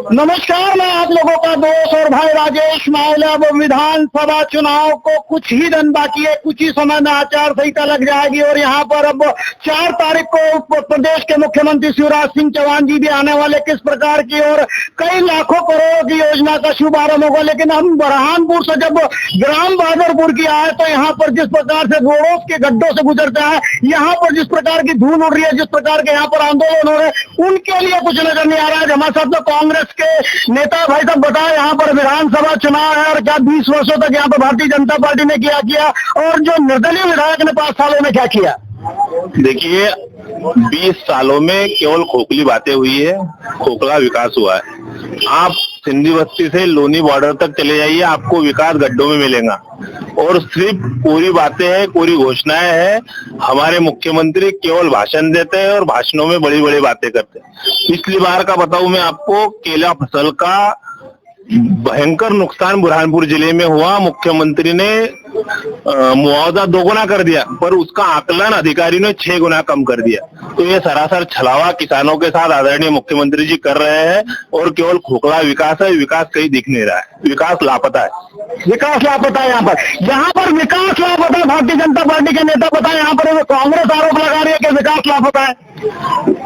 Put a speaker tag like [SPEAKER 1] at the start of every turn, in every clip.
[SPEAKER 1] नमस्कार, मैं आप लोगों का दोस्त और भाई राजेश मावले। अब विधानसभा चुनाव को कुछ ही दिन बाकी है, कुछ ही समय में आचार संहिता लग जाएगी और यहाँ पर अब 4 तारीख को प्रदेश के मुख्यमंत्री शिवराज सिंह चौहान जी भी आने वाले। किस प्रकार की और कई लाखों करोड़ों की योजना का शुभारंभ होगा। लेकिन हम बुरहानपुर से जब ग्राम बहादुरपुर की आए तो यहाँ पर जिस प्रकार से रोडों के गड्ढों से गुजरता है, यहाँ पर जिस प्रकार की धूल उड़ रही है, जिस प्रकार के यहाँ पर आंदोलन हो रहे हैं, उनके लिए कुछ नजर नहीं आ रहा है। हमारे साथ तो कांग्रेस के नेता भाई साहब बताए, यहाँ पर विधानसभा चुनाव है और क्या 20 वर्षों तक यहाँ पर भारतीय जनता पार्टी ने क्या किया और जो निर्दलीय विधायक ने 5 सालों में क्या किया।
[SPEAKER 2] देखिए, 20 सालों में केवल खोखली बातें हुई है, खोखला विकास हुआ है। आप सिंधी बस्ती से लोनी बॉर्डर तक चले जाइए, आपको विकास गड्ढों में मिलेगा और सिर्फ पूरी बातें हैं, पूरी घोषणाएं हैं। हमारे मुख्यमंत्री केवल भाषण देते हैं और भाषणों में बड़ी बड़ी बातें करते हैं। पिछली बार का बताऊं मैं आपको, केला फसल का भयंकर नुकसान बुरहानपुर जिले में हुआ। मुख्यमंत्री ने मुआवजा 2 गुना कर दिया, पर उसका आकलन अधिकारी ने 6 गुना कम कर दिया। तो ये सरासर छलावा किसानों के साथ आदरणीय मुख्यमंत्री जी कर रहे हैं और केवल खोखला विकास है। विकास कहीं दिख नहीं रहा है, विकास लापता है।
[SPEAKER 1] विकास लापता है यहाँ पर विकास लापता है। भारतीय जनता पार्टी के नेता बताए, यहाँ पर कांग्रेस आरोप लगा रही है कि विकास लापता है।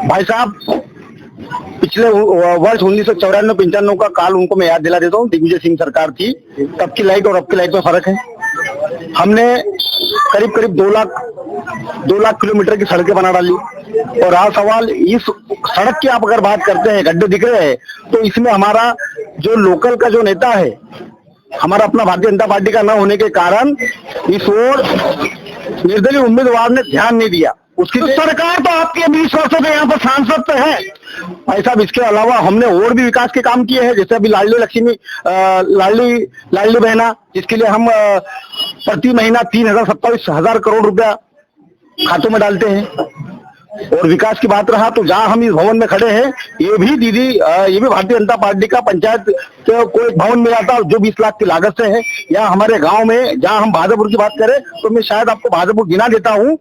[SPEAKER 3] भाई साहब, पिछले वर्ष 1994-95 का काल उनको मैं याद दिला देता हूँ। दिग्विजय सिंह सरकार थी, तब की लाइट और अब की लाइट में फर्क है। हमने करीब 2 लाख किलोमीटर की सड़कें बना डाली और रहा सवाल इस सड़क की, आप अगर बात करते हैं, गड्ढे दिख रहे हैं, तो इसमें हमारा जो लोकल का जो नेता है, हमारा अपना भारतीय जनता पार्टी का न होने के कारण इस ओर निर्दलीय उम्मीदवार ने ध्यान नहीं दिया। उसकी
[SPEAKER 1] तो सरकार तो आपके 20 वर्षों के यहाँ पर सांसद तो है
[SPEAKER 3] भाई साहब। इसके अलावा हमने और भी विकास के काम किए हैं, जैसे अभी लाडली बहना, जिसके लिए हम प्रति महीना 3,27,000 करोड़ रुपया खातों में डालते हैं। और विकास की बात रहा तो जहाँ हम इस भवन में खड़े हैं, ये भी भारतीय जनता पार्टी का पंचायत कोई भवन मिला था जो 20 लाख की लागत से है। या हमारे गांव में जहाँ हम बहादुरपुर की बात करें तो मैं शायद आपको बहादुरपुर गिना देता हूँ।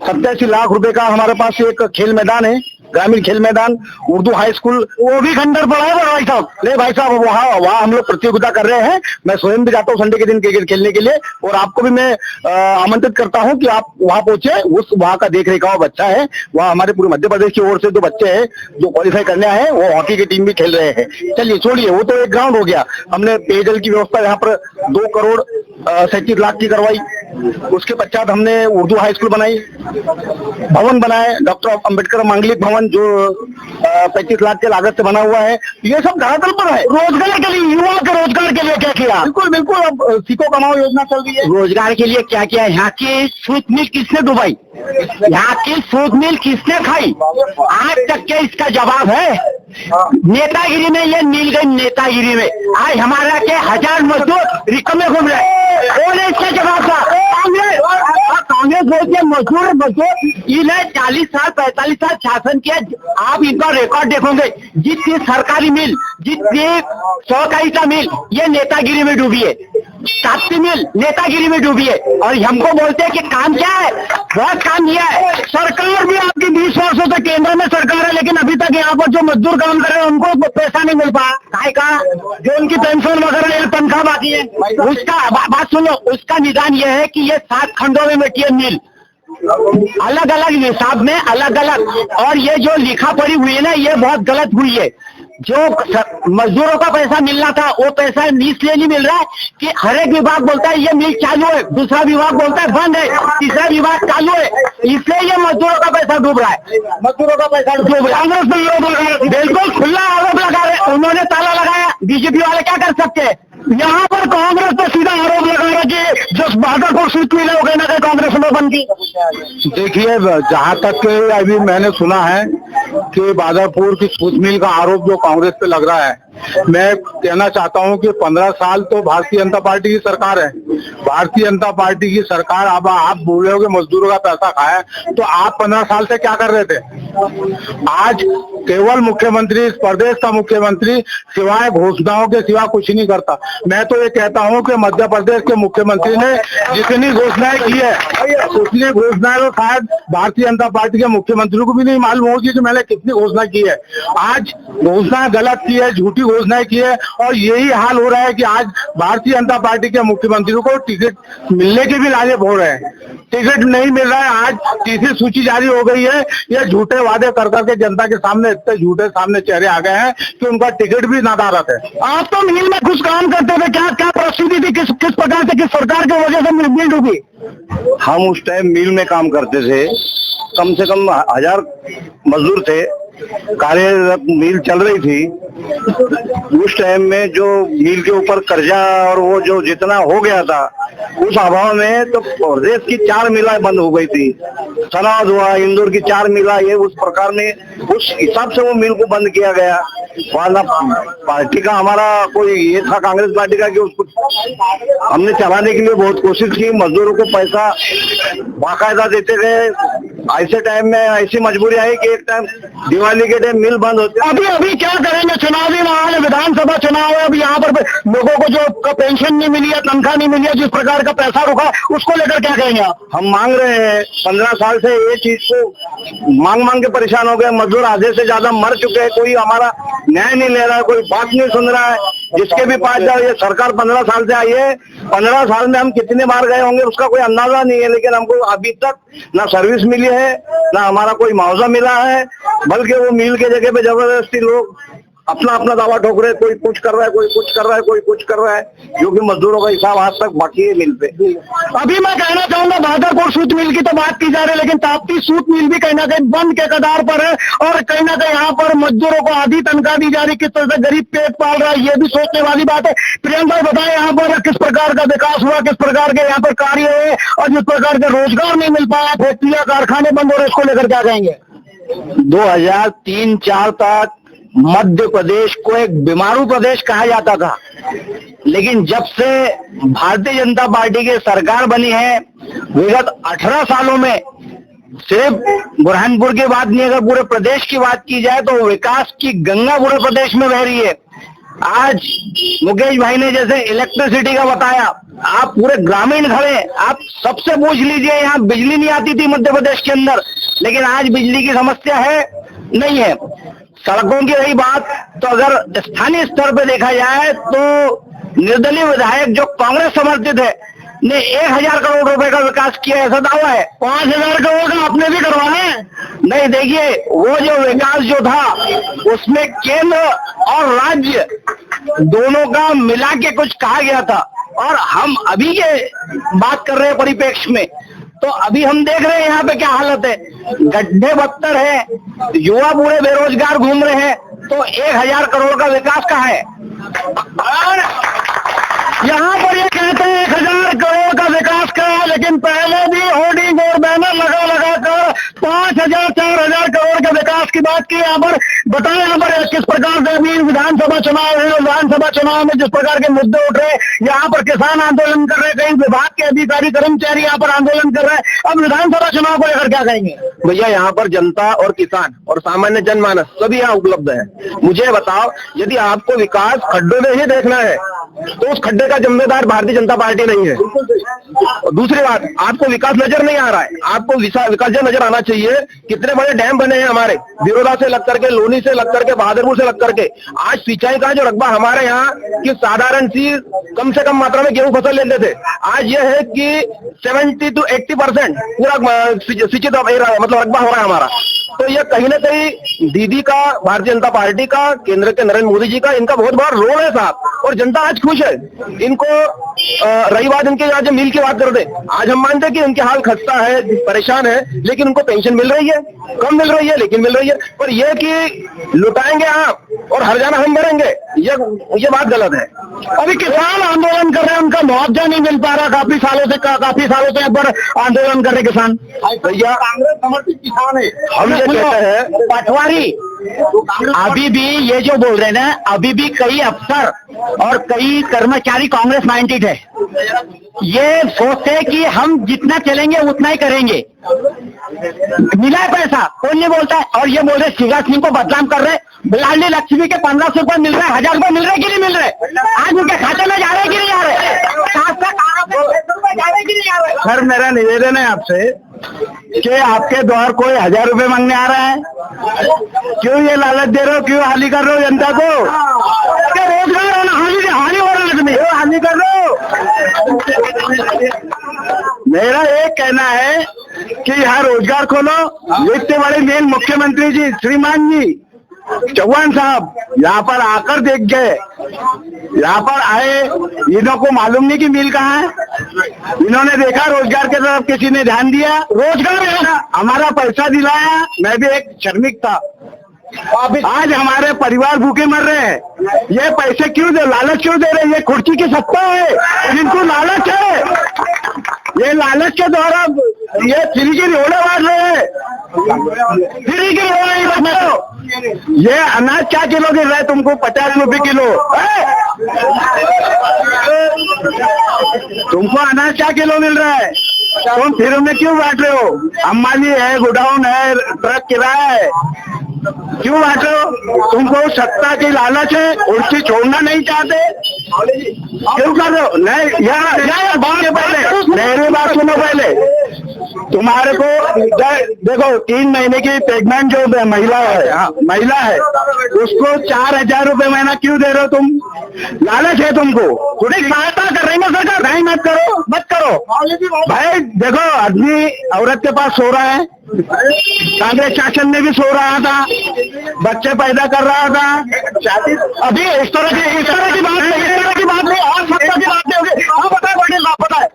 [SPEAKER 3] 87 लाख रुपए का हमारे पास एक खेल मैदान है, ग्रामीण खेल मैदान, उर्दू हाई स्कूल, वो भी खंडर पड़ा है भाई साहब। नहीं भाई साहब, वहाँ हम लोग प्रतियोगिता कर रहे हैं। मैं स्वयं भी जाता हूँ संडे के दिन क्रिकेट खेलने के लिए और आपको भी मैं आमंत्रित करता हूँ कि आप वहाँ पहुंचे। वहाँ का देख रेखाव अच्छा है। वहाँ हमारे पूरे मध्य प्रदेश की ओर से 2 बच्चे हैं जो क्वालिफाई करने आए हैं, वो हॉकी की टीम भी खेल रहे हैं। चलिए छोड़िए, वो तो एक ग्राउंड हो गया। हमने पेयजल की व्यवस्था यहाँ पर 2 करोड़ 37 लाख की करवाई। उसके पश्चात हमने उर्दू हाई स्कूल बनाई, भवन बनाए, डॉक्टर अम्बेडकर मांगलिक भवन जो 35 लाख के लागत से बना हुआ है। ये सब धरातल पर है।
[SPEAKER 1] रोजगार के लिए, युवा के रोजगार के लिए क्या किया?
[SPEAKER 3] बिल्कुल। अब सीखो कमाओ योजना चल रही है।
[SPEAKER 1] रोजगार के लिए क्या किया? यहाँ की सूत मिल किसने डुबाई? यहाँ की सूत मिल किसने खाई? आज तक के इसका जवाब है नेतागिरी में। ये मिल गई नेतागिरी में। आज हमारा के 1000 मजदूर रिक्शा में घूम रहे, कौन है इसका जवाब था? कांग्रेस बोलती है मजदूर इन्हें 40 साल 45 साल शासन किया। आप इनका रिकॉर्ड देखोगे, जितनी सरकारी मिल, जितनी सहकारिता मिल, ये नेतागिरी में डूबी है। ताप्ती मिल नेतागिरी में डूबी है और हमको बोलते हैं कि काम क्या है? बहुत काम किया है। सरकार भी आपकी 20 वर्षों से केंद्र में सरकार है, लेकिन अभी तक यहाँ पर जो मजदूर काम कर रहे हैं उनको पैसा नहीं मिल पाया। काहे का? जो उनकी पेंशन वगैरह या तनख्वाह बाकी है, उसका बात सुनो। उसका निदान यह है कि ये 7 खंडों में बैठी है मिल, अलग अलग हिसाब में, अलग अलग। और ये जो लिखा पड़ी हुई है ना, ये बहुत गलत हुई है। जो मजदूरों का पैसा मिलना था वो पैसा इसलिए नहीं मिल रहा है कि हर एक विभाग बोलता है ये मिल चालू है, दूसरा विभाग बोलता है बंद है, तीसरा विभाग चालू है, इसलिए ये मजदूरों का पैसा डूब रहा है। मजदूरों का पैसा डूब रहा है। कांग्रेस बिल्कुल खुला आरोप लगा रहे, उन्होंने ताला लगाया। बीजेपी वाले क्या कर सकते हैं? यहाँ पर कांग्रेस पे सीधा आरोप लगा रहा कि जो बहादुरपुर सीट मिले हो गए ना, कांग्रेस में बन की।
[SPEAKER 3] देखिए, जहाँ तक अभी मैंने सुना है कि बहादुरपुर की सूत मिल का आरोप जो कांग्रेस पे लग रहा है, मैं कहना चाहता हूं कि 15 साल तो भारतीय जनता पार्टी की सरकार है। भारतीय जनता पार्टी की सरकार, अब आप बोल रहे हो कि मजदूरों का पैसा खाया, तो आप 15 साल से क्या कर रहे थे? आज केवल मुख्यमंत्री, इस प्रदेश का मुख्यमंत्री सिवाय घोषणाओं के सिवा कुछ नहीं करता। मैं तो ये कहता हूं कि मध्य प्रदेश के मुख्यमंत्री ने जितनी घोषणाएं की है, उतनी घोषणाएं तो शायद भारतीय जनता पार्टी के मुख्यमंत्री को भी नहीं मालूम होगी कि मैंने कितनी घोषणा की है, आज घोषणा गलत की है, झूठी घोषणाएं की है, और यही हाल हो रहा है कि आज भारतीय जनता पार्टी के मुख्यमंत्री को टिकट मिलने के भी लाले हो रहे हैं, टिकट नहीं मिल रहा है। आज तीसरी सूची जारी हो गई है, ये झूठे वादे कर करके जनता के सामने इतने झूठे सामने चेहरे आ गए हैं कि उनका टिकट भी नदारत है।
[SPEAKER 1] आप तो मिल में कुछ काम करते थे, क्या क्या परिस्थिति थी, किस प्रकार से, किस सरकार की वजह से मिल डूबी?
[SPEAKER 3] हम उस टाइम मिल में काम करते थे, कम से कम 1000 मजदूर थे, कार्यरत मिल चल रही थी। उस टाइम में जो मिल के ऊपर कर्जा और वो जो जितना हो गया था, उस अभाव में तो प्रदेश की 4 मिलें बंद हो गई थी। सनाद हुआ, इंदौर की 4 मिला, ये उस प्रकार में उस हिसाब से वो मिल को बंद किया गया। वरना पार्टी का हमारा कोई ये था, कांग्रेस पार्टी का, कि उसको हमने चलाने के लिए बहुत कोशिश की, मजदूरों को पैसा बाकायदा देते गए। ऐसे टाइम में ऐसी मजबूरी आई कि एक टाइम दिवाली के टाइम मिल बंद होती।
[SPEAKER 1] अभी क्या करेंगे? चुनावी माहौल, विधानसभा चुनाव है, अब यहाँ पर लोगों को जो पेंशन नहीं मिली है, तनख्वाह नहीं मिली है, जिस प्रकार का पैसा रुका, उसको लेकर क्या कहेंगे आप?
[SPEAKER 3] हम मांग रहे हैं, 15 साल से ये चीज को मांग के परेशान हो गए। मजदूर आधे से ज्यादा मर चुके हैं, कोई हमारा न्याय नहीं ले रहा है, कोई बात नहीं सुन रहा है। जिसके भी पास जाओ, ये सरकार 15 साल से आई है, 15 साल में हम कितने बार गए होंगे उसका कोई अंदाजा नहीं है, लेकिन हमको अभी तक ना सर्विस मिली है, ना हमारा कोई मुआवजा मिला है, बल्कि वो मिल के जगह पे जबरदस्ती लोग अपना अपना दावा ठोक रहे, कोई कुछ कर रहा है, कोई कुछ कर रहा है, कोई कुछ कर रहा है, जो कि मजदूरों का हिसाब आज तक बाकी है मिल पे।
[SPEAKER 1] अभी मैं कहना चाहूंगा, भागलपुर सूत मिल की तो बात की जा रही है, लेकिन ताप्ती सूत मिल भी कहीं ना कहीं बंद के कगार पर है, और कहीं ना कहीं यहाँ पर मजदूरों को आधी तनख्वाह दी जा रही, किस तरह से गरीब पेट पाल रहा है, ये भी सोचने वाली बात है। प्रियंक भाई बताएं, यहाँ पर किस प्रकार का विकास हुआ, किस प्रकार के यहाँ पर कार्य है, और जिस प्रकार के रोजगार नहीं मिल पाया, फैक्ट्रियां कारखाने बंद हो रहे, इसको लेकर क्या कहेंगे?
[SPEAKER 3] 2003-4 तक मध्य प्रदेश को एक बीमारू प्रदेश कहा जाता था, लेकिन जब से भारतीय जनता पार्टी की सरकार बनी है, विगत 18 सालों में सिर्फ बुरहानपुर की बात नहीं, अगर पूरे प्रदेश की बात की जाए तो विकास की गंगा पूरे प्रदेश में बह रही है। आज मुकेश भाई ने जैसे इलेक्ट्रिसिटी का बताया, आप पूरे ग्रामीण खड़े, आप सबसे पूछ लीजिए, यहाँ बिजली नहीं आती थी मध्य प्रदेश के अंदर, लेकिन आज बिजली की समस्या है, नहीं है। सड़कों की रही बात, तो अगर स्थानीय स्तर पर देखा जाए तो निर्दलीय विधायक जो कांग्रेस समर्थित है ने 1000 करोड़ रुपए का विकास किया, ऐसा दावा है। 5000 करोड़ का आपने भी करवाना है? नहीं, देखिए, वो जो विकास जो था उसमें केंद्र और राज्य दोनों का मिला के कुछ कहा गया था, और हम अभी के बात कर रहे हैं परिप्रेक्ष्य में, तो अभी हम देख रहे हैं यहाँ पे क्या हालत है, गड्ढे बदतर है, युवा पूरे बेरोजगार घूम रहे हैं, तो 1000 करोड़ का विकास कहाँ है? यहाँ पर ये कहते हैं 1000 करोड़ का विकास करा, लेकिन पहले भी होर्डिंग और बैनर लगा लगा कर 5000 4000 करोड़ के विकास की बात की। यहाँ पर बताएं, यहाँ पर किस प्रकार से अभी विधानसभा चुनाव है, विधानसभा चुनाव में जिस प्रकार के मुद्दे उठ रहे हैं, यहाँ पर किसान आंदोलन कर रहे हैं, कई विभाग के अधिकारी कर्मचारी यहाँ पर आंदोलन कर रहे हैं। अब विधानसभा चुनाव को लेकर क्या कहेंगे? भैया, यहाँ पर जनता और किसान और सामान्य जनमानस सभी यहाँ उपलब्ध है। मुझे बताओ, यदि आपको विकास खड्डों में ही देखना है तो उस खड्डे का जिम्मेदार भारतीय जनता पार्टी नहीं है। और दूसरी बात, आपको विकास नजर नहीं आ रहा है, आपको विकास नजर आना चाहिए। कितने बड़े डैम बने हैं हमारे, बिरोदा से लग करके, लोनी से लग करके, बहादुरपुर से लग करके। आज सिंचाई का जो रकबा हमारे यहाँ की साधारण सी कम से कम मात्रा में गेहूं फसल लेते थे, आज यह है कि 70 to 80% पूरा सिंचित मतलब रकबा हो रहा है हमारा। तो ये कहीं ना कहीं दीदी का, भारतीय जनता पार्टी का, केंद्र के नरेंद्र मोदी जी का, इनका बहुत बड़ा रोल है साहब, और जनता आज खुश है। इनको रही बात इनके यहाँ जो मिल की बात करते, आज हम मानते हैं कि उनके हाल खस्ता है, परेशान है, लेकिन उनको पेंशन मिल रही है, कम मिल रही है लेकिन मिल रही है। पर यह कि लुटाएंगे आप और हरजाना हम भरेंगे, ये बात गलत है।
[SPEAKER 1] अभी किसान आंदोलन कर रहे हैं, उनका मुआवजा नहीं मिल पा रहा, काफी सालों से यहाँ पर आंदोलन कर रहे किसान।
[SPEAKER 3] भैया, कांग्रेस समर्थित किसान है, हम ये कहते हैं
[SPEAKER 1] पटवारी, अभी भी ये जो बोल रहे हैं ना, अभी भी कई अफसर और कई कर्मचारी कांग्रेस माइंडेड है, ये सोचते हैं कि हम जितना चलेंगे उतना ही करेंगे, मिला है पैसा कौन नहीं बोलता है, और ये बोल रहे शिवराज सिंह को बदनाम कर रहे, लाडली लक्ष्मी के 1500 रुपए मिल रहे हैं, 1000 रुपए मिल रहे कि नहीं मिल रहे, आज उनके खाते में जा रहे कि नहीं जा रहे।
[SPEAKER 3] सर मेरा निवेदन है आपसे कि आपके द्वार कोई 1000 रुपए मांगने आ रहा है, क्यों ये लालच दे रहे हो, क्यों हानि कर रहे हो जनता को? रोजगार हानि हो रहा है, क्यों हानि कर रहे हो? मेरा एक कहना है कि यहाँ रोजगार खोलो। इतने बड़े मेन मुख्यमंत्री जी श्रीमान जी चौहान साहब यहाँ पर आकर देख गए, यहाँ पर आए, इन्हों को मालूम नहीं कि मिल कहाँ है। इन्होंने देखा रोजगार के तरफ किसी ने ध्यान दिया, रोजगार हमारा पैसा दिलाया। मैं भी एक श्रमिक था, आज हमारे परिवार भूखे मर रहे हैं। ये पैसे क्यों दे, लालच क्यों दे रहे? ये कुर्सी की सत्ता है, इनको लालच है। ये लालच के द्वारा ये फ्री की रोड़े बांट रहे हैं, फ्री की रोड़े। ये अनाज क्या किलो गिर रहा है तुमको? 50 रुपए किलो। तुमको अनाज क्या किलो मिल रहा है? तुम फिर में क्यों बांट रहे हो? अंबानी है, गोडाउन है, ट्रक किराया है, क्यों बांट रहे हो? तुमको सत्ता की लालच है, उनकी छोड़ना नहीं चाहते, क्यों कर रहे हो? नहीं यार बात पहले मेरी बात सुनो पहले। तुम्हारे को देखो 3 महीने की प्रेग्नेंट जो महिला है उसको 4000 रुपए महीना क्यों दे रहे हो तुम? लालच है तुमको, थोड़ी सहायता कर रही है सरकार। नहीं मत करो भाई। देखो आदमी औरत के पास सो रहा है, कांग्रेस शासन में भी सो रहा था, बच्चे पैदा कर रहा था। अभी इस तरह की बात नहीं और सत्ता की बात नहीं होगी। हाँ बताए बड़े आप बताए।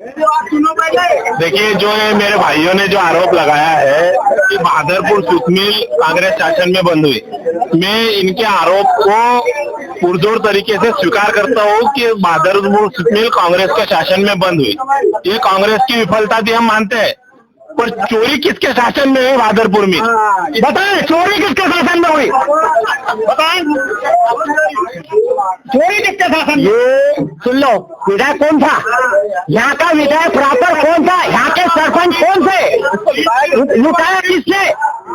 [SPEAKER 2] देखिए, जो ये मेरे भाइयों ने जो आरोप लगाया है कि बहादुरपुर सूत मिल कांग्रेस शासन में बंद हुई, मैं इनके आरोप को पुरजोर तरीके से स्वीकार करता हूँ कि बहादुरपुर सूत मिल कांग्रेस के शासन में बंद हुई। ये कांग्रेस की विफलता थी, हम मानते हैं, पर चोरी किसके शासन में हुई बहादुरपुर में?
[SPEAKER 3] बताएं, चोरी किसके शासन में हुई? बताएं, चोरी किसके शासन? ये सुन लो, विधायक कौन था यहाँ का? विधायक प्रॉपर कौन था? यहाँ के सरपंच कौन थे? लुटाया किसने?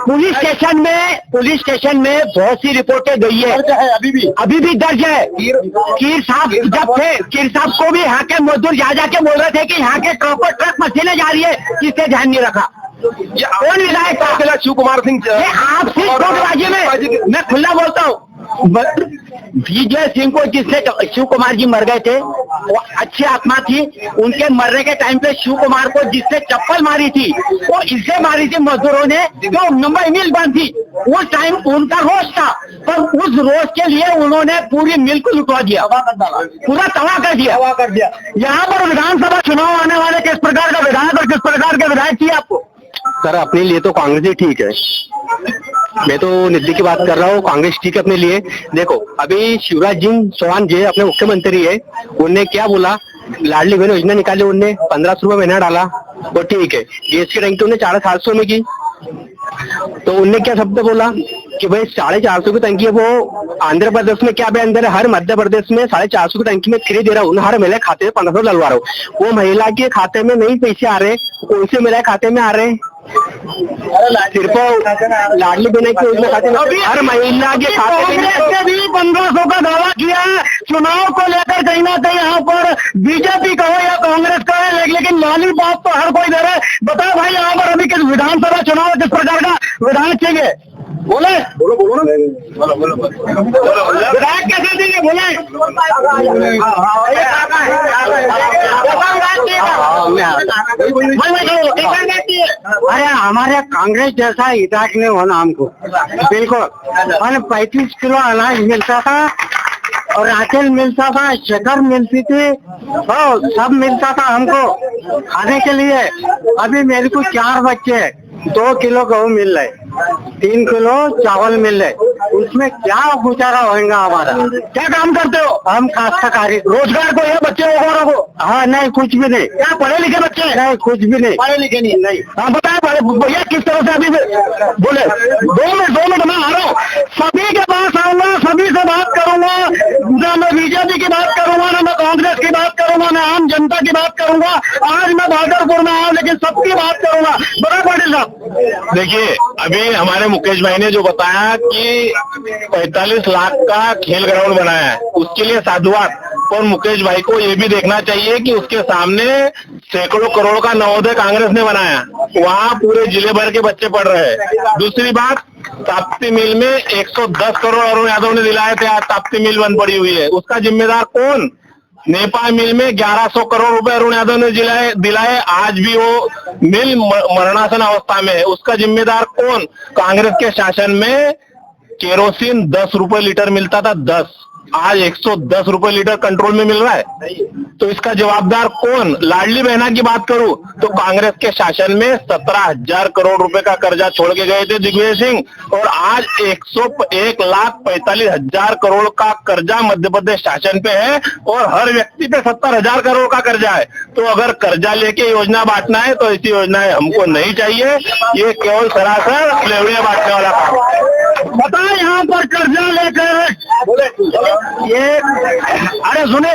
[SPEAKER 3] पुलिस स्टेशन में बहुत सी रिपोर्टें गई है, अभी भी दर्ज है। कीर साहब जब थे, कीर साहब को भी यहाँ के मजदूर जाके बोल रहे थे कि यहाँ के ट्रक मशीनें जा रही है, किसने ध्यान नहीं रखा? कौन विधायक था?
[SPEAKER 2] शिव कुमार सिंह।
[SPEAKER 3] आप सिर्फ टोटबाजी में, मैं खुला बोलता हूँ, विजय सिंह को जिससे शिव कुमार जी मर गए थे, वो अच्छी आत्मा थी, उनके मरने के टाइम पे शिव कुमार को जिससे चप्पल मारी थी वो इससे मारी थी मजदूरों ने, जो मुंबई मिल बंद थी उस टाइम उनका रोष था, पर उस रोष के लिए उन्होंने पूरी मिल को लुटवा दिया, पूरा तबाह कर दिया। यहाँ पर विधानसभा चुनाव आने वाले किस प्रकार का विधायक और किस प्रकार के विधायक चाहिए आपको?
[SPEAKER 1] सर अपने लिए तो कांग्रेस ही ठीक है, मैं तो निधि की बात कर रहा हूँ, कांग्रेस ठीक है अपने लिए। देखो अभी शिवराज सिंह चौहान जी अपने मुख्यमंत्री है, उनने क्या बोला, लाडली बहन योजना निकाली, उनने 1500 रुपए महीना डाला, वो ठीक है। गैस की टंकी उन्हें 750 में की, तो उनने क्या शब्द बोला कि भाई 450 की टंकी है, वो आंध्र प्रदेश में क्या अंदर है, हर मध्य प्रदेश में 450 की टंकी में फ्री दे रहा हूँ, हर महिला खाते में 1500 डलवा रहा हूँ। वो महिला के खाते में नहीं पैसे आ रहे, कौन से महिला खाते में आ रहे हैं? सिर्फ लाडली बहन की योजना खाते में हर महिला के खाते में भी 1500 का दावा किया। चुनाव को लेकर कहीं ना कहीं यहाँ पर बीजेपी कहो या कांग्रेस कहो, लेकिन लॉलीपॉप तो हर कोई दे रहा है। बताओ भाई यहाँ पर अभी किस विधानसभा चुनाव किस प्रकार का विधायक चाहिए? बोले बोलो विधायक कैसे देंगे? बोले अरे हमारे कांग्रेस जैसा विधायक नहीं होना हमको, बिल्कुल। 35 किलो अनाज मिलता था और राशन मिलता था, शक्कर मिलती थी, सब मिलता था हमको खाने के लिए। अभी मेरे को 4 बच्चे, 2 किलो गेहूँ मिल रहे, 3 किलो चावल मिल रहे, उसमें क्या गुजारा होगा हमारा? क्या काम करते हो? हम काश्तकारी। रोजगार को या बच्चे को? हाँ नहीं, कुछ भी नहीं। क्या पढ़े लिखे बच्चे? नहीं, कुछ भी नहीं पढ़े लिखे नहीं। हाँ बताए भैया किस तरह से? अभी बोले 2 मिनट मैं आ रहा हूँ, सभी के पास आऊंगा, सभी से बात करूंगा, ना मैं बीजेपी की बात करूंगा, ना मैं कांग्रेस की बात करूंगा, ना आम जनता की बात करूंगा। आज मैं बहादुरपुर में आया लेकिन सबकी बात करूंगा। बड़ा पाटिल साहब,
[SPEAKER 2] देखिए अभी हमारे मुकेश भाई ने जो बताया कि 45 लाख का खेल ग्राउंड बनाया है, उसके लिए साधुवाद। और मुकेश भाई को ये भी देखना चाहिए कि उसके सामने सैकड़ों करोड़ का नवोदय कांग्रेस ने बनाया, वहाँ पूरे जिले भर के बच्चे पढ़ रहे हैं। दूसरी बात, ताप्ती मिल में 110 करोड़ अरुण यादव ने दिलाए थे, आज ताप्ती मिल बंद पड़ी हुई है, उसका जिम्मेदार कौन? नेपाल मिल में 1100 करोड़ रुपए अरुण यादव ने दिलाए, आज भी वो मिल मरणासन अवस्था में है, उसका जिम्मेदार कौन? कांग्रेस के शासन में केरोसिन 10 रुपए लीटर मिलता था, 10, आज 110 रुपए लीटर कंट्रोल में मिल रहा है, तो इसका जवाबदार कौन? लाडली बहना की बात करूं तो कांग्रेस के शासन में 17,000 करोड़ रुपए का कर्जा छोड़ के गए थे दिग्विजय सिंह, और आज 1,45,000 करोड़ का कर्जा मध्य प्रदेश शासन पे है, और हर व्यक्ति पे 70,000 करोड़ का कर्जा है। तो अगर कर्जा लेके योजना बांटना है तो ऐसी योजनाएं हमको नहीं चाहिए, ये केवल सरासर लेवड़िया बांटने वाला काम।
[SPEAKER 1] बताए यहाँ पर कर्जा लेकर ये, अरे सुने,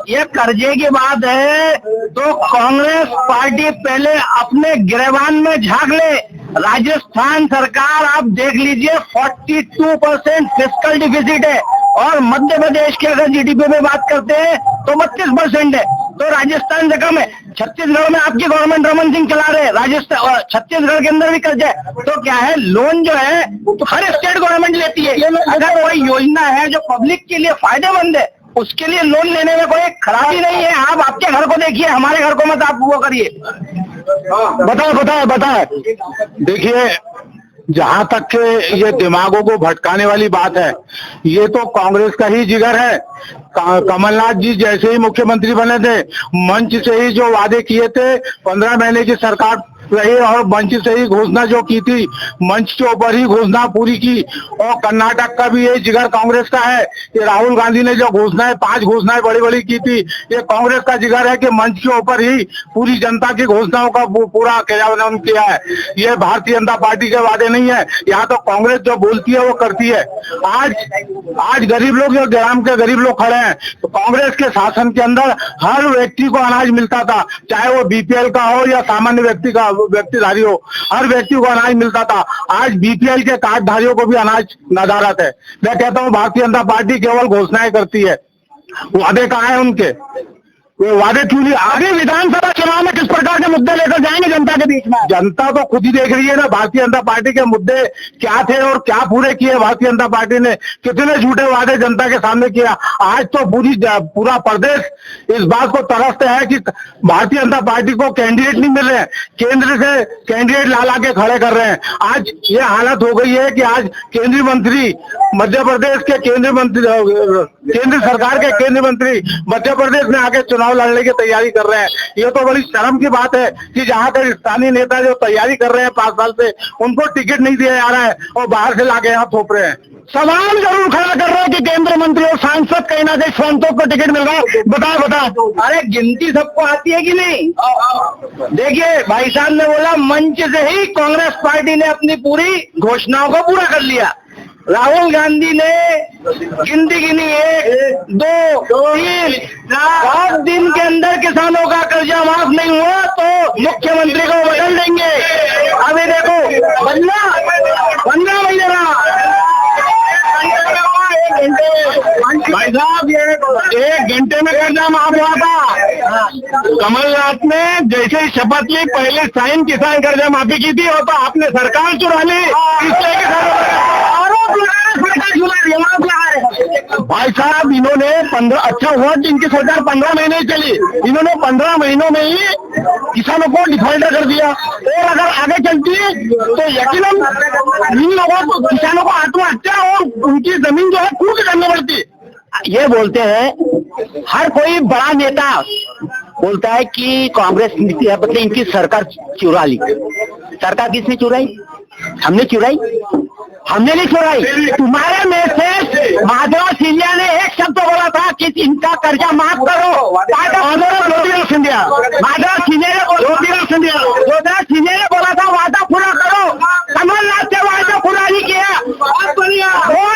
[SPEAKER 1] ये कर्जे की बात है तो कांग्रेस पार्टी पहले अपने गिरेबान में झांक ले। राजस्थान सरकार आप देख लीजिए 42% फिस्कल डिफिसिट है, और मध्य प्रदेश के अगर जीडीपी में बात करते हैं तो 32% है, तो राजस्थान से कम है। छत्तीसगढ़ में आपकी गवर्नमेंट रमन सिंह चला रहे, राजस्थान और छत्तीसगढ़ के अंदर भी कर्जा है, तो क्या है, लोन जो है तो हर स्टेट गवर्नमेंट लेती है। अगर कोई योजना है जो पब्लिक के लिए फायदेमंद है, उसके लिए लोन लेने में कोई खराबी नहीं है। आप आपके घर को देखिए, हमारे घर को मत आप वो करिए।
[SPEAKER 3] बताए देखिए, जहां तक के ये दिमागों को भटकाने वाली बात है, ये तो कांग्रेस का ही जिगर है। कमलनाथ जी जैसे ही मुख्यमंत्री बने थे, मंच से ही जो वादे किए थे, 15 महीने की सरकार रही और मंच से ही घोषणा जो की थी, मंच के ऊपर ही घोषणा पूरी की। और कर्नाटक का भी ये जिगर कांग्रेस का है कि राहुल गांधी ने जो घोषणाएं, 5 घोषणाएं बड़ी बड़ी की थी, ये कांग्रेस का जिगर है कि मंच के ऊपर ही पूरी जनता की घोषणाओं का पूरा क्रियान्वयन किया है। ये भारतीय जनता पार्टी के वादे नहीं है, यहाँ तो कांग्रेस जो बोलती है वो करती है। आज गरीब लोग, जो ग्राम के गरीब लोग खड़े हैं, तो कांग्रेस के शासन के अंदर हर व्यक्ति को अनाज मिलता था, चाहे वो बीपीएल का हो या सामान्य व्यक्तिधारी हो, हर व्यक्ति को अनाज मिलता था। आज बीपीएल के कार्डधारियों को भी अनाज नदारत है। मैं कहता हूँ भारतीय जनता पार्टी केवल घोषणाएं करती है, वादे कहाँ है उनके? वो वादे क्यों नहीं? आगे विधानसभा चुनाव में किस प्रकार के मुद्दे लेकर जाएंगे जनता के बीच में? जनता तो खुद ही देख रही है ना, भारतीय जनता पार्टी के मुद्दे क्या थे और क्या पूरे किए भारतीय जनता पार्टी ने, कितने झूठे वादे जनता के सामने किया। आज तो पूरा प्रदेश इस बात को तरसते है कि भारतीय जनता पार्टी को कैंडिडेट नहीं मिल रहे हैं, केंद्र से कैंडिडेट ला के खड़े कर रहे हैं। आज ये हालत हो गई है कि आज केंद्रीय मंत्री, मध्य प्रदेश के केंद्रीय मंत्री, केंद्र सरकार के केंद्रीय मंत्री मध्य प्रदेश में आके चुनाव लड़ने की तैयारी कर रहे हैं। ये तो बड़ी शर्म की बात है कि जहाँ के स्थानीय नेता जो तैयारी कर रहे हैं 5 साल से, उनको टिकट नहीं दिया जा रहा है और बाहर से लाके यहाँ थोप रहे हैं। सवाल जरूर खड़ा कर रहे हैं कि केंद्रीय मंत्री और सांसद कहीं ना कहीं स्वयं को टिकट मिल रहा है। बताओ, अरे गिनती सबको आती है कि नहीं? देखिए भाई साहब ने बोला, मंच से ही कांग्रेस पार्टी ने अपनी पूरी घोषणाओं को पूरा कर लिया। राहुल गांधी ने गिनती गिनी 1, 2, 3, 7 दिन के अंदर किसानों का कर्जा माफ नहीं हुआ तो मुख्यमंत्री को बदल देंगे। अभी देखो 15 महीने रहा, भाई साहब ये 1 घंटे में कर्जा माफ हुआ था। कमलनाथ ने जैसे ही शपथ ली, पहले साइन किसान कर्जा माफी की थी, और तो आपने सरकार चुरा ली, इसलिए आरोप लगा रहे सरकार चुरा रही है, आरोप लगा रहे। भाई साहब इन्होंने 15, अच्छा हुआ कि इनकी सरकार 15 महीने ही चली, इन्होंने 15 महीनों में ही किसानों को डिफॉल्टर कर दिया, और अगर आगे चलती है तो यकीनन इन लोगों को, किसानों को आत्महत्या और उनकी जमीन जो है कूद करनी पड़ती। ये बोलते हैं हर कोई बड़ा नेता बोलता है कि कांग्रेस नीति है, मतलब इनकी सरकार चुरा ली। सरकार किसने चुराई? हमने चुराई? हमने नहीं चुराई। तुम्हारे में से माधव सिंधिया ने एक शब्द बोला था कि इनका कर्जा माफ करो। ज्योतिराव सिंधिया ने बोला था वादा पूरा करो। कमलनाथ ने वादा पूरा नहीं किया। वो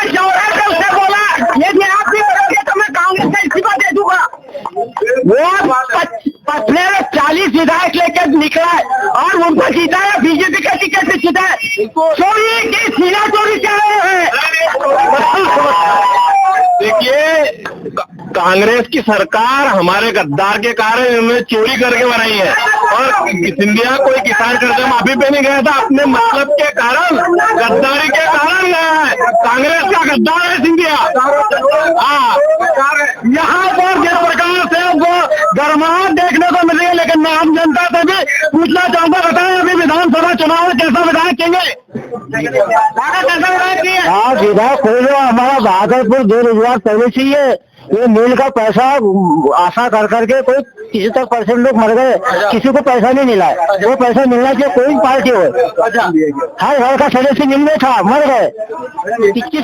[SPEAKER 3] जौहर उससे बोला यदि आप भी करोगे तो मैं कांग्रेस का इस्तीफा दे दूंगा। वो पिछले 40 विधायक लेकर निकला है और उनको जीता है, बीजेपी का टिकट से जीता है। चोरी की सीना चोरी कर रहे हैं।
[SPEAKER 2] देखिए कांग्रेस की सरकार हमारे गद्दार के कारण इन्होंने चोरी करके बनाई है, और सिंधिया कोई किसान कर्ज माफी पे नहीं गया था, अपने मतलब के कारण, गद्दारी के कारण गया है। कांग्रेस का गद्दार है सिंधिया। हाँ,
[SPEAKER 1] यहाँ पर जिस प्रकार से वो गरमाहट देखने को मिली है, लेकिन मैं आम जनता से भी पूछना चाहूंगा, बताएं अभी विधानसभा चुनाव में कैसा विधायक चाहिए? हाँ, विधायक खोलो, हमारा भागलपुर 2 रोजगार पहले चाहिए। ये मिल का पैसा आशा कर करके कोई 73% लोग मर गए, किसी को पैसा नहीं मिला है। वो पैसा मिलना चाहिए, कोई पार्टी हो। हर घर का सदस्य जिंदे था, मर गए।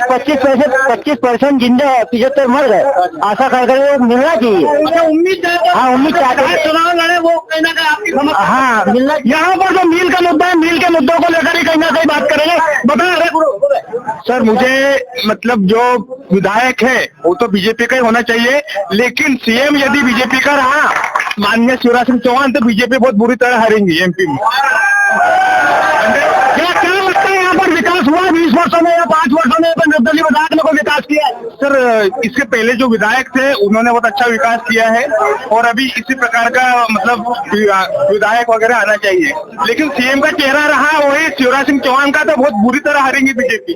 [SPEAKER 1] 25% जिंदे है, 75 मर गए। आशा कर करके मिलना चाहिए। उम्मीद, हाँ उम्मीद चाहते हैं चुनाव लड़े, वो कहीं ना कहीं हाँ मिलना। यहाँ पर जो मिल का मुद्दा है, मिल के मुद्दों को लेकर ही कहीं ना कहीं बात करेंगे। बताएं
[SPEAKER 3] सर, मुझे मतलब जो विधायक है वो तो बीजेपी का ही होना चाहिए, लेकिन सीएम यदि बीजेपी का रहा माननीय शिवराज सिंह चौहान, तो बीजेपी बहुत बुरी तरह हारेंगी एमपी में।
[SPEAKER 1] क्या लगता है यहाँ पर विकास हुआ 20 वर्षों में या 5 वर्षों में? निर्दलीय विधायक ने कोई विकास किया है?
[SPEAKER 3] सर, इसके पहले जो विधायक थे उन्होंने बहुत अच्छा विकास किया है, और अभी इसी प्रकार का मतलब विधायक वगैरह आना चाहिए, लेकिन सीएम का चेहरा रहा वही शिवराज सिंह चौहान का, तो बहुत बुरी तरह हारेंगी बीजेपी।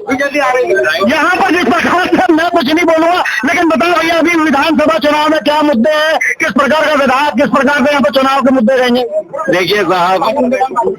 [SPEAKER 1] यहाँ पर जिस प्रकार से मैं कुछ नहीं बोलूंगा, लेकिन बताओ भैया अभी विधानसभा चुनाव में क्या मुद्दे हैं, किस प्रकार का विधायक, किस प्रकार से यहाँ पर चुनाव के मुद्दे रहेंगे?
[SPEAKER 3] देखिए साहब,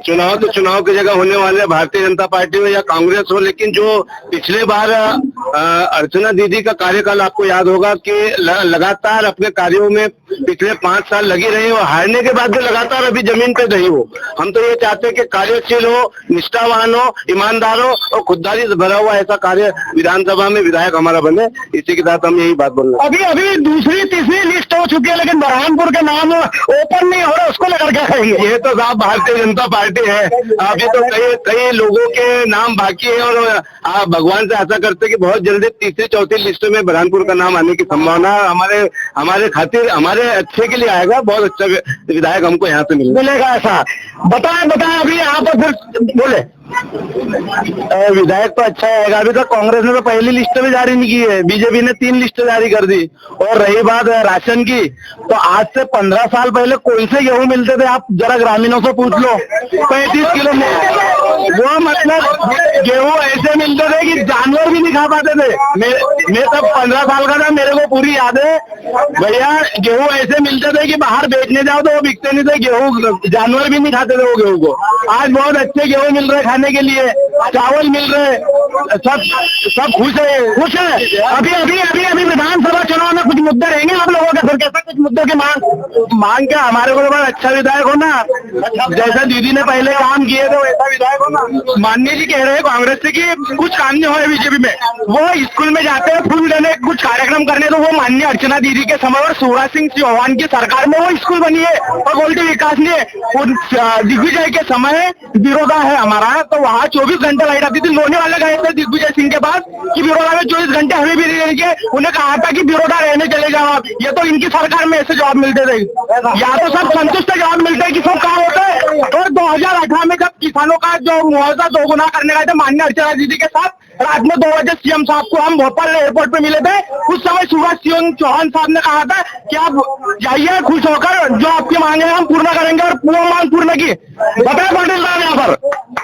[SPEAKER 3] चुनाव तो चुनाव की जगह होने वाले भारतीय जनता पार्टी हो या कांग्रेस हो, लेकिन जो पिछले बार अर्चना दीदी का कार्यकाल आपको याद होगा कि लगातार अपने कार्यों में पिछले 5 साल लगी रही हो, हारने के बाद भी लगातार अभी जमीन पे रही हो। हम तो ये चाहते हैं कि कार्यशील हो, निष्ठावान हो, ईमानदार हो और खुददारी से भरा हुआ ऐसा कार्य विधानसभा में विधायक हमारा बने। इसी के साथ हम यही बात बोल रहे हैं।
[SPEAKER 1] अभी दूसरी तीसरी लिस्ट हो चुकी है, लेकिन बुरहानपुर के नाम ओपन नहीं हो रहा, उसको लेकर क्या कहेंगे?
[SPEAKER 3] ये तो साहब भारतीय जनता पार्टी है, अभी तो कई लोगों के नाम बाकी है, और आप भगवान से आशा करते हैं कि बहुत जल्दी तीसरी चौथी लिस्ट में बुरहानपुर का नाम आने की संभावना हमारे खातिर, हमारे अच्छे के लिए आएगा। बहुत अच्छा विधायक हमको यहाँ से
[SPEAKER 1] मिलेगा ऐसा। बताएं अभी यहाँ पर फिर बोले
[SPEAKER 3] विधायक तो अच्छा आएगा। अभी तक कांग्रेस ने तो पहली लिस्ट भी जारी नहीं की है, बीजेपी ने 3 लिस्ट जारी कर दी। और रही बात राशन की, तो आज से 15 साल पहले कौन से गेहूं मिलते थे, आप जरा ग्रामीणों से पूछ लो। 35 किलो वो मतलब गेहूं ऐसे मिलते थे कि जानवर भी नहीं खा पाते थे। मैं तब 15 साल का था, मेरे को पूरी याद है भैया। गेहूं ऐसे मिलते थे कि बाहर बेचने जाओ तो वो बिकते नहीं थे, गेहूं जानवर भी नहीं खाते थे वो गेहूं को। आज बहुत अच्छे गेहूं मिल रहे खाने के लिए, चावल मिल रहे, सब खुश है। अभी विधानसभा चुनाव में कुछ मुद्दे रहेंगे आप लोगों के, फिर कैसा कुछ मुद्दों की मांग क्या? हमारे को तो बड़ा अच्छा विधायक हो ना, जैसा दीदी ने पहले काम किए थे वैसा विधायक हो ना। माननीय जी कह रहे हैं कांग्रेस से कि कुछ काम नहीं हो बीजेपी में, वो स्कूल में जाते हैं फूल देने, कुछ कार्यक्रम करने, तो वो माननीय अर्चना दीदी के समय और शिवराज सिंह चौहान की सरकार में वो स्कूल बनी है, और बोलते विकास नहीं है। दिग्विजय के समय बिरोधा है हमारा, तो वहाँ 24 घंटे लाइट आती थी। लोने वाले गए थे दिग्विजय सिंह के पास कि बिरोधा में 24 घंटे हमें भी नहीं देंगे, उन्हें कहा था कि बिरोधा रहने चले जाओ आप। ये तो इनकी सरकार में ऐसे जवाब मिलते थे, या तो सब संतुष्ट जवाब मिलते हैं कि सब काम होता है। और 2018 में जब किसानों का जो मुआवजा 2 गुना करने गए थे माननीय अर्चना दीदी के साथ, रात में 2 बजे सीएम साहब को हम भोपाल एयरपोर्ट पे मिले थे। उस समय शिवराज सिंह चौहान साहब ने कहा था कि आप जाइए खुश होकर, जो आपकी मांगे हम पूर्ण करेंगे, और पूर्ण मांग पूर्ण की। बताए पाटिल साहब यहाँ पर।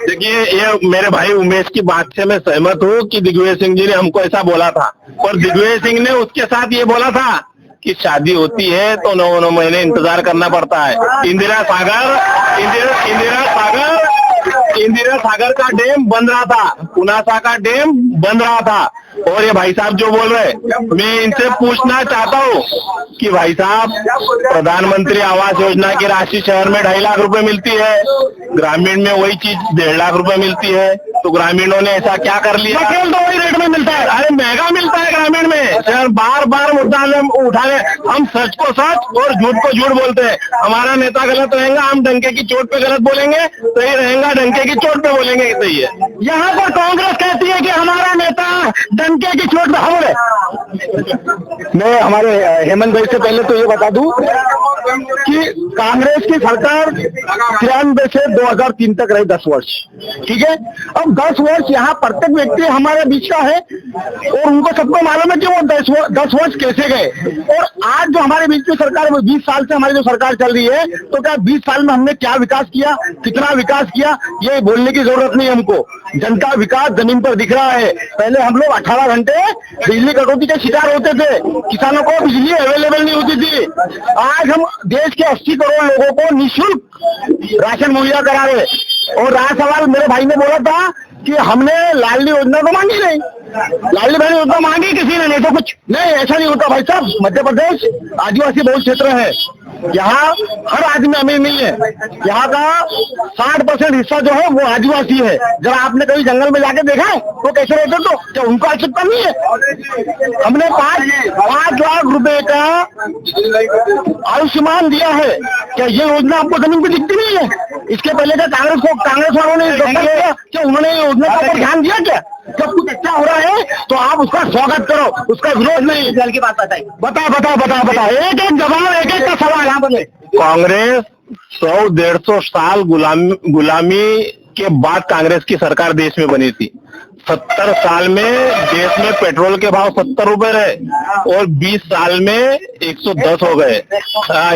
[SPEAKER 2] देखिए, ये मेरे भाई उमेश की बात से मैं सहमत हूँ कि दिग्विजय सिंह जी ने हमको ऐसा बोला था, और दिग्विजय सिंह ने उसके साथ ये बोला था कि शादी होती है तो 9 महीने इंतजार करना पड़ता है। इंदिरा सागर का डैम बन रहा था, पुनासा का डैम बन रहा था। और ये भाई साहब जो बोल रहे, मैं इनसे पूछना चाहता हूँ कि भाई साहब, प्रधानमंत्री आवास योजना की राशि शहर में 2.5 लाख रुपए मिलती है, ग्रामीण में वही चीज 1.5 लाख रुपए मिलती है। तो ग्रामीणों ने ऐसा क्या कर लिया?
[SPEAKER 1] तो वही रेट में मिलता है।
[SPEAKER 2] अरे महंगा मिलता है ग्रामीण में। शहर बार उठाने हम सच को सच और झूठ को झूठ बोलते हैं। हमारा नेता गलत रहेगा, हम डंके की चोट पे गलत बोलेंगे, सही रहेगा डंके की चोट पे बोलेंगे सही है।
[SPEAKER 1] यहाँ पर कांग्रेस कहती है कि हमारा नेता डंके की चोट पे हमले।
[SPEAKER 3] मैं हमारे हेमंत भाई से पहले तो ये बता दूं कि कांग्रेस की सरकार 93 से 2003 तक रही 10 वर्ष, ठीक है। अब 10 वर्ष यहाँ प्रत्येक व्यक्ति हमारे बीच का है और उनको सबको मालूम है कि वो 10 वर्ष कैसे गए। और आज जो हमारे बीच में सरकार, 20 साल से हमारी जो सरकार चल रही है, तो क्या 20 साल में हमने क्या विकास किया, कितना विकास किया, ये बोलने की जरूरत नहीं हमको। जनता विकास जमीन पर दिख रहा है। पहले हम लोग 18 घंटे बिजली कटौती के शिकार होते थे, किसानों को बिजली अवेलेबल नहीं होती थी। आज हम देश के 80 करोड़ लोगों को निःशुल्क राशन मुहैया करा रहे। और रहा सवाल, मेरे भाई ने बोला था कि हमने लाडली योजना तो मांगी नहीं, लाडली बहन योजना मांगी किसी ने, नहीं तो कुछ नहीं। ऐसा नहीं होता भाई साहब। मध्य प्रदेश आदिवासी बहुल क्षेत्र है, यहाँ हर आदमी अमीर नहीं है। यहाँ का 60% हिस्सा जो है वो आदिवासी है। जरा आपने कभी जंगल में जाके देखा है तो कैसे रहते, तो क्या उनको आवश्यकता नहीं है? हमने 5 लाख रुपए का आयुष्मान दिया है। क्या ये योजना आपको जमीन पे दिखती नहीं है? इसके पहले क्या कांग्रेस वालों ने क्या उन्होंने योजना पर ध्यान दिया? क्या जब कुछ अच्छा हो रहा है तो आप उसका स्वागत करो, उसका विरोध नहीं। जल की बात बताइए, बता एक एक जवाब, एक एक का सवाल यहाँ बने।
[SPEAKER 2] कांग्रेस 100-150 साल गुलामी के बाद कांग्रेस की सरकार देश में बनी थी। 70 साल में देश में पेट्रोल के भाव 70 रुपए रहे और 20 साल में 110 हो गए,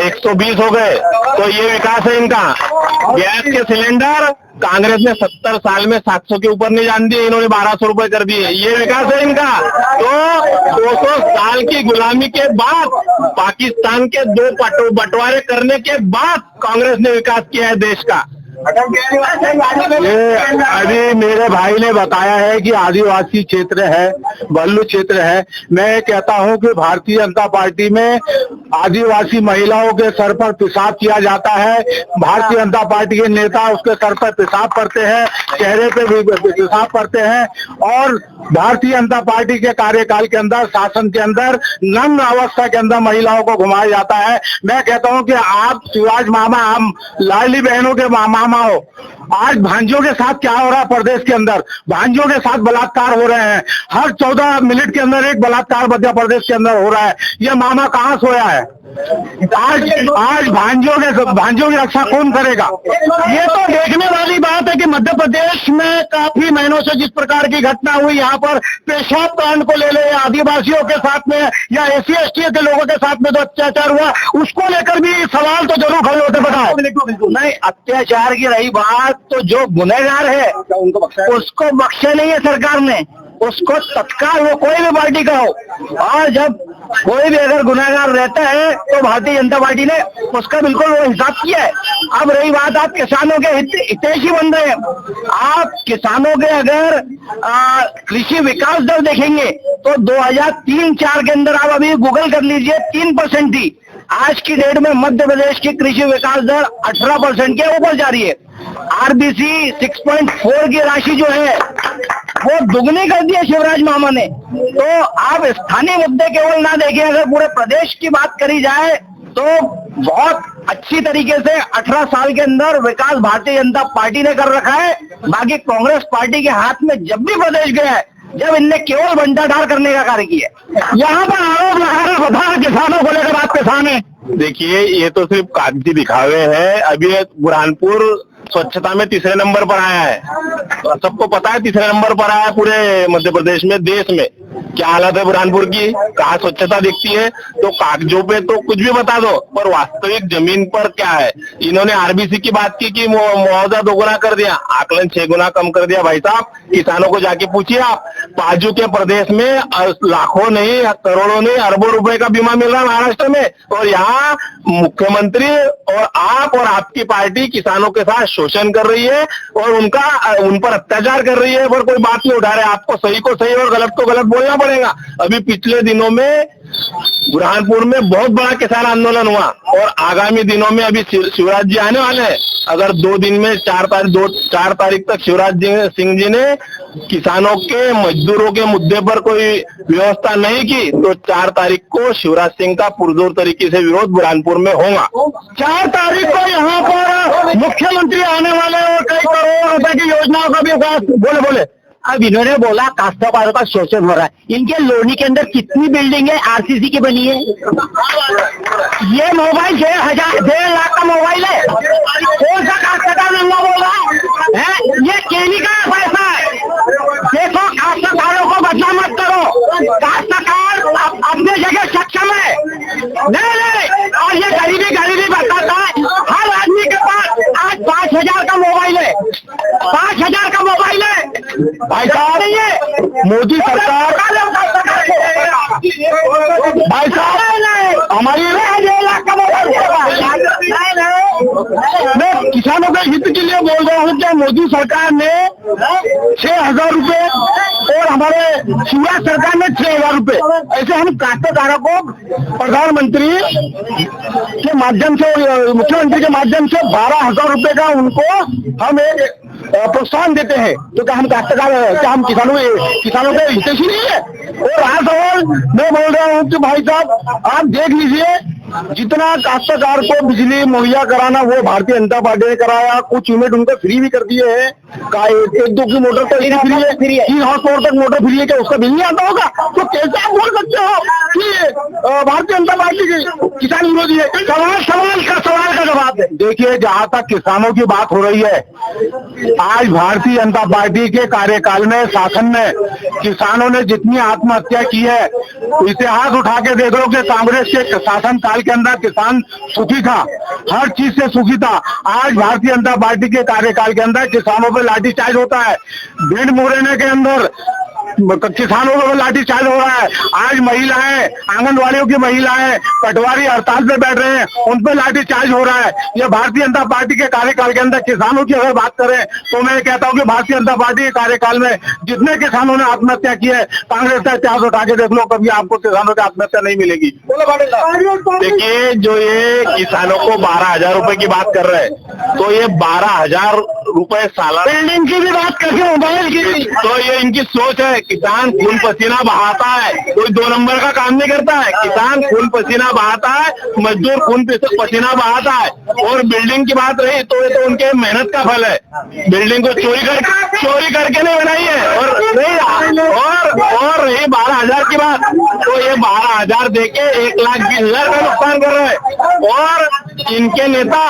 [SPEAKER 2] 120 हो गए। तो ये विकास है इनका। गैस के सिलेंडर कांग्रेस ने 70 साल में 700 के ऊपर नहीं जान दिए, इन्होंने 1200 रुपए कर दिए। ये विकास है इनका। तो 200 साल की गुलामी के बाद, पाकिस्तान के 2 बंटवारे करने के बाद कांग्रेस ने विकास किया है देश का।
[SPEAKER 3] ये अभी मेरे भाई ने बताया है कि आदिवासी क्षेत्र है, बल्लू क्षेत्र है। मैं कहता हूं कि भारतीय जनता पार्टी में आदिवासी महिलाओं के सर पर पेशाब किया जाता है। भारतीय जनता पार्टी के नेता उसके सर पर पेशाब करते हैं, चेहरे पे भी पेशाब करते हैं। और भारतीय जनता पार्टी के कार्यकाल के अंदर, शासन के अंदर नग्न अवस्था के अंदर महिलाओं को घुमाया जाता है। मैं कहता हूं कि आप शिवराज मामा, हम लाडली बहनों के मामा हो। आज भांजियों के साथ क्या हो रहा है प्रदेश के अंदर? भांजियों के साथ बलात्कार हो रहे हैं। हर 14 मिनट के अंदर एक बलात्कार मध्य प्रदेश के अंदर हो रहा है। ये मामा कहाँ सोया है? आज भांजियों की रक्षा कौन करेगा? ये तो देखने वाली बात है कि मध्य प्रदेश में काफी महीनों से जिस प्रकार की घटना हुई, यहाँ पर पेशाब कांड को ले ले, आदिवासियों के साथ में या SC/ST के लोगों के साथ में जो अत्याचार हुआ, उसको लेकर भी सवाल तो जरूर खड़े होते। बताओ। नहीं, अत्याचार की रही बात, तो जो गुनहगार है उसको बख्शे नहीं है सरकार ने, उसको तत्काल, वो कोई भी पार्टी का हो। और जब कोई भी अगर गुनहगार रहता है तो भारतीय जनता पार्टी ने उसका बिल्कुल वो हिसाब किया है। अब रही बात, आप किसानों के हितैषी बन रहे हैं। आप किसानों के अगर कृषि विकास दर देखेंगे तो 2003-4 के अंदर आप अभी गूगल कर लीजिए, 3% थी। आज की डेट में मध्य प्रदेश की कृषि विकास दर 18% के ऊपर जा रही है। RBC 6.4 की राशि जो है वो दुगनी कर दी है शिवराज मामा ने। तो आप स्थानीय मुद्दे केवल ना देखें, अगर पूरे प्रदेश की बात करी जाए तो बहुत अच्छी तरीके से 18 साल के अंदर विकास भारतीय जनता पार्टी ने कर रखा है। बाकी कांग्रेस पार्टी के हाथ में जब भी प्रदेश गया है, जब इनने केवल बंटाढार करने का कार्य किया। यहाँ पर आरोप लगा रहे बता किसानों को लेकर, आप किसान है।
[SPEAKER 2] देखिए, ये तो सिर्फ कागजी दिखावे हैं। अभी बुरहानपुर स्वच्छता में 3रे नंबर पर आया है, सबको पता है 3रे नंबर पर आया है पूरे मध्य प्रदेश में, देश में। क्या हालत है बुरहानपुर की, कहाँ स्वच्छता दिखती है? तो कागजों पे तो कुछ भी बता दो, पर वास्तविक जमीन पर क्या है? इन्होंने RBC की बात की कि मुआवजा 2 गुना कर दिया, आकलन 6 गुना कम कर दिया। भाई साहब, किसानों को जाके पूछिए आप, बाजू के प्रदेश में लाखों नहीं, करोड़ों नहीं, अरबों रुपए का बीमा मिल रहा है महाराष्ट्र में, और यहाँ मुख्यमंत्री और आप और आपकी पार्टी किसानों के साथ शोषण कर रही है और उन पर अत्याचार कर रही है, पर कोई बात नहीं उठा रहे। आपको सही को सही और गलत को गलत बोलना पड़ेगा। अभी पिछले दिनों में बुरहानपुर में बहुत बड़ा किसान आंदोलन हुआ और आगामी दिनों में अभी शिवराज जी आने वाले हैं। अगर 2 दिन में 4 तारीख तक शिवराज सिंह जी ने किसानों के, मजदूरों के मुद्दे पर कोई व्यवस्था नहीं की तो 4 तारीख को शिवराज सिंह का पुरजोर तरीके से विरोध बुरहानपुर में होगा।
[SPEAKER 3] 4 तारीख को यहाँ पर मुख्यमंत्री आने वाले और कई करोड़ रुपए की योजनाओं का भी बोले। अब इन्होंने बोला काश्तकारों का शोषण हो रहा है। इनके लोनी के अंदर कितनी बिल्डिंग है RCC की बनी है? ये मोबाइल 1.5 लाख का मोबाइल है। कौन सा काश्तकार नंगा बोल रहा है? ये केली का पैसा है।
[SPEAKER 1] काश्तकार अपने जगह सक्षम है। नहीं, और ये गरीबी बताता है। हर आदमी के पास आज 5,000 का मोबाइल है, 5,000 का मोबाइल है।
[SPEAKER 3] भाई साहब,
[SPEAKER 1] नहीं है
[SPEAKER 3] मोदी सरकार, भाई साहब, हमारी
[SPEAKER 1] 1.5 लाख का मोबाइल
[SPEAKER 3] मैं किसानों के हित के लिए बोल रहा हूँ कि मोदी सरकार ने 6,000 रुपए और हमारे शिवराज सरकार ने 6,000 रुपए, ऐसे हम काश्तकारों को प्रधानमंत्री के माध्यम से, मुख्यमंत्री के माध्यम से 12,000 रुपए का उनको हम एक प्रोत्साहन देते हैं। तो क्या हम काश्तकार, क्या हम किसानों के हितैषी नहीं है? और आज सवाल मैं बोल रहा हूँ कि भाई साहब, आप देख लीजिए, जितना काश्तकार को बिजली मुहैया कराना वो भारतीय जनता पार्टी ने कराया। कुछ यूनिट उनको फ्री भी कर दिए हैं। एक 2 की मोटर तो फ्री है, 3 हाउस पावर तक मोटर फ्री है। क्या उसका बिल नहीं आता होगा? तो कैसे आप बोल सकते हो कि भारतीय जनता पार्टी की किसान विरोधी है? सवाल का जवाब है। देखिए, जहाँ तक किसानों की बात हो रही है, आज भारतीय जनता पार्टी के कार्यकाल में, शासन में किसानों ने जितनी आत्महत्या की है, इतिहास उठा के देख लो कि कांग्रेस के शासन काल के अंदर किसान सुखी था, हर चीज से सुखी था। आज भारतीय जनता पार्टी के कार्यकाल के अंदर किसानों पर लाठीचार्ज होता है। भिंड मुरैना के अंदर किसानों को लाठीचार्ज हो रहा है। आज महिलाएं, आंगनवाड़ियों की महिलाएं पटवारी हड़ताल पे बैठ रहे हैं, उन पर लाठीचार्ज हो रहा है। ये भारतीय जनता पार्टी के कार्यकाल के अंदर किसानों की अगर बात करें तो मैं कहता हूं कि भारतीय जनता पार्टी के कार्यकाल में जितने किसानों ने आत्महत्या की है, कांग्रेस का इतिहास उठा के देख लो, कभी आपको किसानों की आत्महत्या नहीं मिलेगी।
[SPEAKER 2] देखिए, जो ये किसानों को 12,000 रुपए की बात कर रहे हैं, तो ये 12,000 रुपए सालाना,
[SPEAKER 1] बिल्डिंग की भी बात करके मोबाइल की भी,
[SPEAKER 2] तो ये इनकी सोच है। किसान खून पसीना बहाता है, कोई 2 नंबर का काम नहीं करता है। किसान खून पसीना बहाता है, मजदूर खून पसीना बहाता है। और बिल्डिंग की बात रही तो ये तो उनके मेहनत का फल है। बिल्डिंग को चोरी करके नहीं बनाई है। और रही 12,000 की बात, तो ये 12,000 देके 1,20,000 का नुकसान कर रहे हैं। और इनके नेता,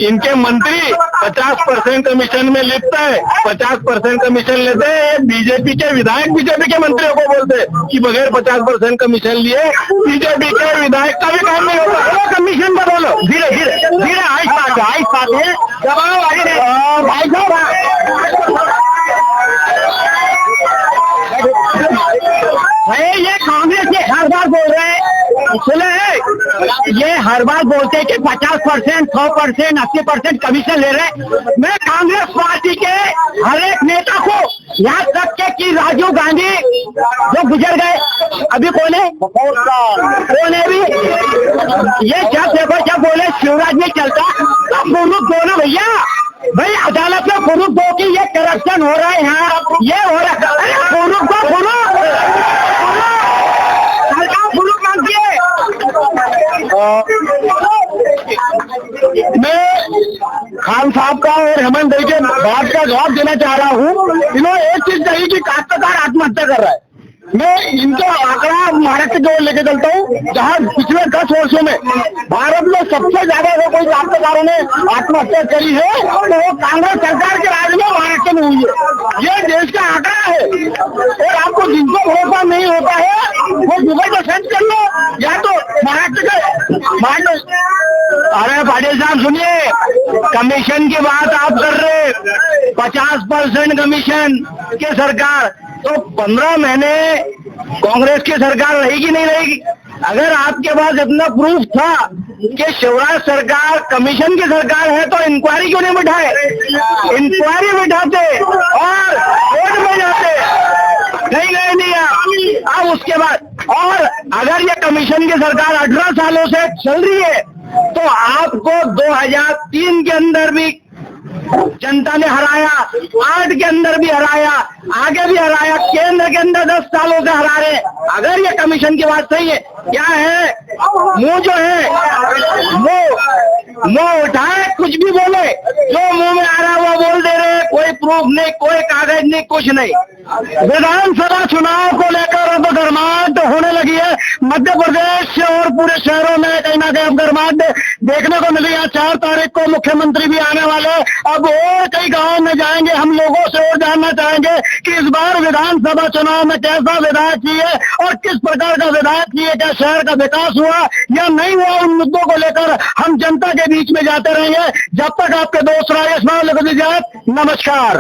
[SPEAKER 2] इनके मंत्री 50% कमीशन में लिप्त है, 50% कमीशन लेते हैं। बीजेपी के विधायक बीजेपी के मंत्रियों को बोलते कि बगैर 50% कमीशन लिए बीजेपी के विधायक का भी काम नहीं होता।
[SPEAKER 1] कमीशन पर बोलो, धीरे धीरे आइस पास है दबाव आगे भाई साहब। ये कांग्रेस के हर बार बोल रहे हैं, सुने, ये हर बार बोलते हैं कि 50%, 100%, 80% कमीशन ले रहे हैं। मैं कांग्रेस पार्टी के हर एक नेता को, यहाँ तक के कि राजीव गांधी जो गुजर गए, अभी कौन है भी, ये जब बोले शिवराज नहीं चलता, तो प्रूफ दो ना भैया। भाई अदालत में प्रूफ दो कि ये करप्शन हो रहा है, यहाँ ये हो रहा है, प्रूफ दो, सरकार प्रूफ मांगती है।
[SPEAKER 3] मैं खान साहब का और हेमंत भाई के बात का जवाब देना चाह रहा हूँ। इन्होंने एक चीज कही कि काश्तकार आत्महत्या कर रहा है। मैं इनका आंकड़ा महाराष्ट्र की ओर लेके चलता हूँ, जहाँ पिछले 10 वर्षों में भारत में सबसे ज्यादा अगर कोई काश्तकारों ने आत्महत्या करी है तो वो कांग्रेस सरकार के राज में महाराष्ट्र में हुई है। ये देश का आंकड़ा है। और आपको जिनको भरोसा नहीं होता है वो दुबई को सर्च कर लो, या तो महाराष्ट्र के।
[SPEAKER 1] अरे पाटिल साहब सुनिए, कमीशन की बात आप कर रहे, 50% कमीशन की सरकार, तो 15 महीने कांग्रेस की सरकार रहेगी नहीं रहेगी? अगर आपके पास इतना प्रूफ था कि शिवराज सरकार कमीशन की सरकार है तो इंक्वायरी क्यों नहीं बिठाए? इंक्वायरी बिठाते और कोर्ट में जाते, नहीं गए नहीं। अब उसके बाद, और अगर ये कमीशन की सरकार 18 सालों से चल रही है तो आपको 2003 के अंदर भी जनता ने हराया, 8 के अंदर भी हराया, आगे भी हराया, केंद्र के अंदर 10 सालों से हरा रहे। अगर ये कमीशन की बात सही है, क्या है मुंह जो है मुंह उठाए, कुछ भी बोले, जो मुंह में आ रहा है वो बोल दे रहे, कोई प्रूफ नहीं, कोई कागज नहीं, कुछ नहीं।
[SPEAKER 3] विधानसभा चुनाव को लेकर अब गर्माहट होने लगी है मध्य प्रदेश और पूरे शहरों में। कहीं ना कहीं अब गर्माहट देखने को मिली है। 4 तारीख को मुख्यमंत्री भी आने वाले और अब और कई गांव में जाएंगे, हम लोगों से और जानना चाहेंगे कि इस बार विधानसभा चुनाव में कैसा विधायक चाहिए और किस प्रकार का विधायक चाहिए, क्या शहर का विकास हुआ या नहीं हुआ। उन मुद्दों को लेकर हम जनता के बीच में जाते रहेंगे। जब तक आपके दोस्त राजेश, नमस्कार।